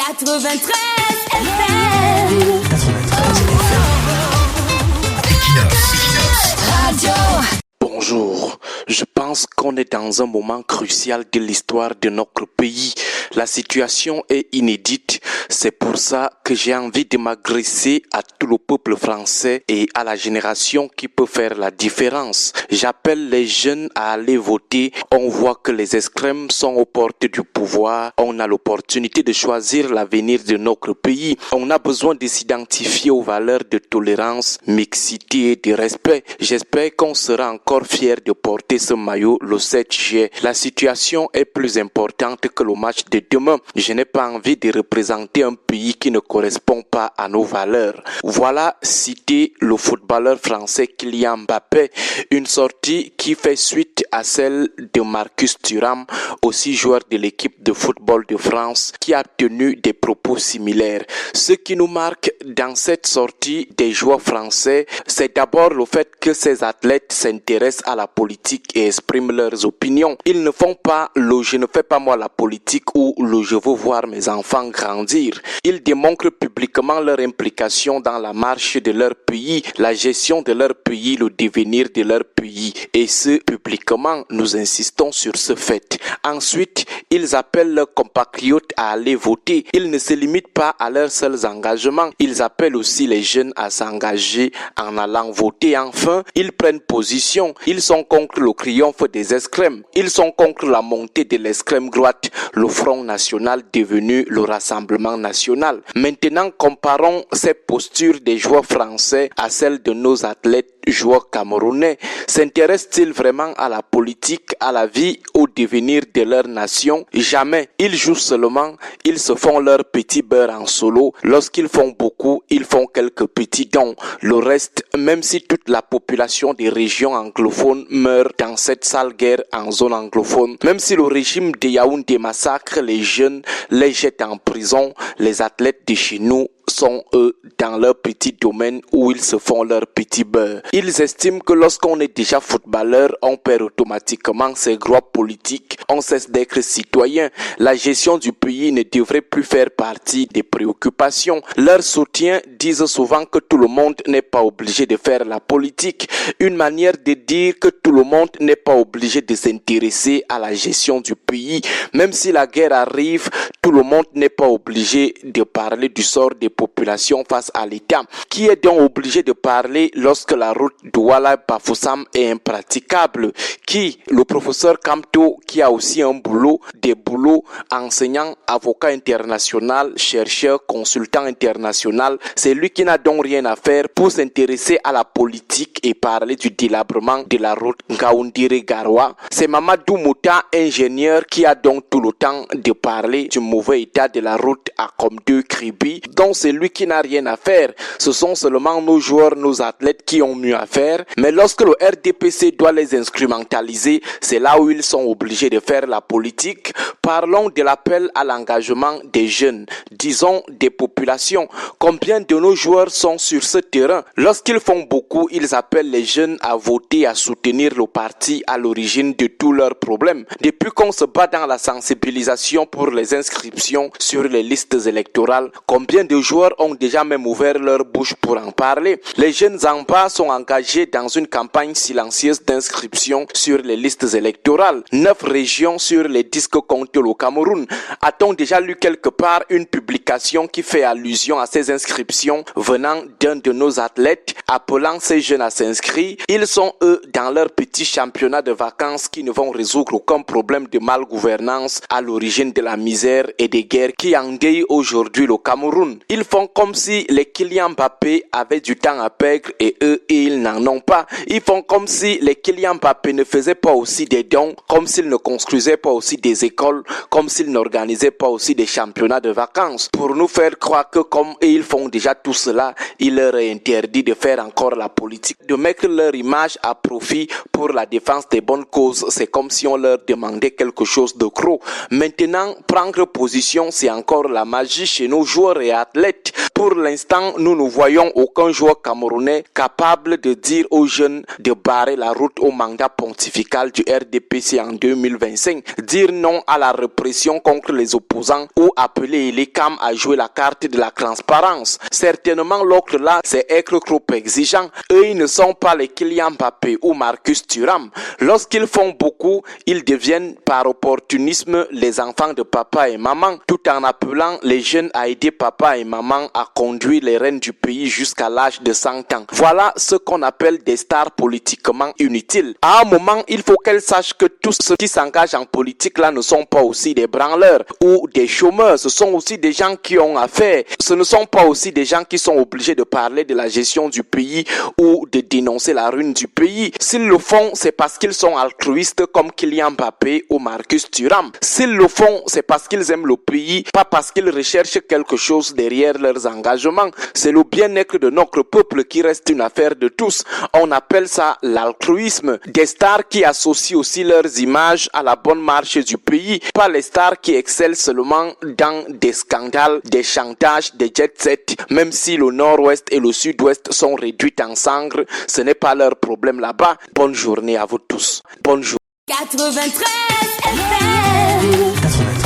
93 FM. Radio. Bonjour, je pense qu'on est dans un moment crucial de l'histoire de notre pays. La situation est inédite, c'est pour ça que j'ai envie de m'adresser à tout le peuple français et à la génération qui peut faire la différence. J'appelle les jeunes à aller voter. On voit que les extrêmes sont aux portes du pouvoir. On a l'opportunité de choisir l'avenir de notre pays. On a besoin de s'identifier aux valeurs de tolérance, mixité et de respect. J'espère qu'on sera encore fiers de porter ce maillot le 7 juillet. La situation est plus importante que le match de demain. Je n'ai pas envie de représenter un pays qui ne correspond pas à nos valeurs. Voilà citer le footballeur français Kylian Mbappé, une sortie qui fait suite à celle de Marcus Thuram, aussi joueur de l'équipe de football de France, qui a tenu des propos similaires. Ce qui nous marque dans cette sortie des joueurs français, c'est d'abord le fait que ces athlètes s'intéressent à la politique et expriment leurs opinions. Ils ne font pas le « je ne fais pas moi la politique » ou le « je veux voir mes enfants grandir ». Ils démontrent publiquement leur implication dans la marche de leur pays, la gestion de leur pays, le devenir de leur pays. Et ce, publiquement, nous insistons sur ce fait. Ensuite, ils appellent leurs compatriotes à aller voter. Ils ne se limitent pas à leurs seuls engagements. Ils appellent aussi les jeunes à s'engager en allant voter. Enfin, ils prennent position. Ils sont contre le triomphe des extrêmes. Ils sont contre la montée de l'extrême droite, le Front National devenu le Rassemblement National. Maintenant, comparons ces postures des joueurs français à celles de nos athlètes joueurs camerounais. S'intéressent-ils vraiment à la politique, à la vie, au devenir de leur nation? Jamais. Ils jouent seulement, ils se font leur petit beurre en solo. Lorsqu'ils font beaucoup, ils font quelques petits dons. Le reste, même si toute la population des régions anglophones meurt dans cette sale guerre en zone anglophone, même si le régime de Yaoundé massacre les jeunes, les jette en prison, les athlètes de chez nous sont eux dans leur petit domaine où ils se font leur petit beurre. Ils estiment que lorsqu'on est déjà footballeur, on perd automatiquement ses droits politiques, on cesse d'être citoyen. La gestion du pays ne devrait plus faire partie des préoccupations. Leurs soutiens disent souvent que tout le monde n'est pas obligé de faire la politique. Une manière de dire que tout le monde n'est pas obligé de s'intéresser à la gestion du pays. Même si la guerre arrive, tout le monde n'est pas obligé de parler du sort des population face à l'État. Qui est donc obligé de parler lorsque la route Douala-Bafoussam est impraticable? Qui? Le professeur Kamto, qui a aussi un boulot, des boulots enseignant, avocat international, chercheur, consultant international. C'est lui qui n'a donc rien à faire pour s'intéresser à la politique et parler du délabrement de la route Ngaoundéré-Garoua. C'est Mamadou Mouta, ingénieur, qui a donc tout le temps de parler du mauvais état de la route à Komdou-Kribi, dont c'est lui qui n'a rien à faire. Ce sont seulement nos joueurs, nos athlètes qui ont mieux à faire. Mais lorsque le RDPC doit les instrumentaliser, c'est là où ils sont obligés de faire la politique. Parlons de l'appel à l'engagement des jeunes, disons des populations. Combien de nos joueurs sont sur ce terrain? Lorsqu'ils font beaucoup, ils appellent les jeunes à voter, à soutenir le parti à l'origine de tous leurs problèmes. Depuis qu'on se bat dans la sensibilisation pour les inscriptions sur les listes électorales, combien de joueurs ont déjà même ouvert leur bouche pour en parler? Les jeunes en bas sont engagés dans une campagne silencieuse d'inscription sur les listes électorales. 9 régions sur les 10 que compte le Cameroun. A-t-on déjà lu quelque part une publication qui fait allusion à ces inscriptions venant d'un de nos athlètes appelant ces jeunes à s'inscrire? Ils sont eux dans leur petit championnat de vacances qui ne vont résoudre aucun problème de malgouvernance à l'origine de la misère et des guerres qui endeuillent aujourd'hui le Cameroun. Ils font comme si les Kylian Mbappé avaient du temps à perdre et eux, ils n'en ont pas. Ils font comme si les Kylian Mbappé ne faisaient pas aussi des dons, comme s'ils ne construisaient pas aussi des écoles, comme s'ils n'organisaient pas aussi des championnats de vacances. Pour nous faire croire que comme ils font déjà tout cela, il leur est interdit de faire encore la politique, de mettre leur image à profit pour la défense des bonnes causes. C'est comme si on leur demandait quelque chose de gros. Maintenant, prendre position, c'est encore la magie chez nos joueurs et athlètes. Pour l'instant, nous ne voyons aucun joueur camerounais capable de dire aux jeunes de barrer la route au mandat pontifical du RDPC en 2025, dire non à la répression contre les opposants ou appeler les CAM à à jouer la carte de la transparence. Certainement, l'autre là, c'est être trop exigeant. Eux, ils ne sont pas les Kylian Mbappé ou Marcus Thuram. Lorsqu'ils font beaucoup, ils deviennent par opportunisme les enfants de papa et maman, tout en appelant les jeunes à aider papa et maman à conduire les rênes du pays jusqu'à l'âge de 100 ans. Voilà ce qu'on appelle des stars politiquement inutiles. À un moment, il faut qu'elles sachent que tous ceux qui s'engagent en politique là ne sont pas aussi des branleurs ou des chômeurs. Ce sont aussi des gens qui ont affaire. Ce ne sont pas aussi des gens qui sont obligés de parler de la gestion du pays ou de dénoncer la ruine du pays. S'ils le font, c'est parce qu'ils sont altruistes comme Kylian Mbappé ou Marcus Thuram. S'ils le font, c'est parce qu'ils aiment le pays, pas parce qu'ils recherchent quelque chose derrière leurs engagements. C'est le bien-être de notre peuple qui reste une affaire de tous. On appelle ça l'altruisme. Des stars qui associent aussi leurs images à la bonne marche du pays, pas les stars qui excellent seulement dans des scandales, des chantages, des jet-set. Même si le nord-ouest et le sud-ouest sont réduits en cendres, ce n'est pas leur problème là-bas. Bonne journée à vous tous. Bonne journée. 93 FM.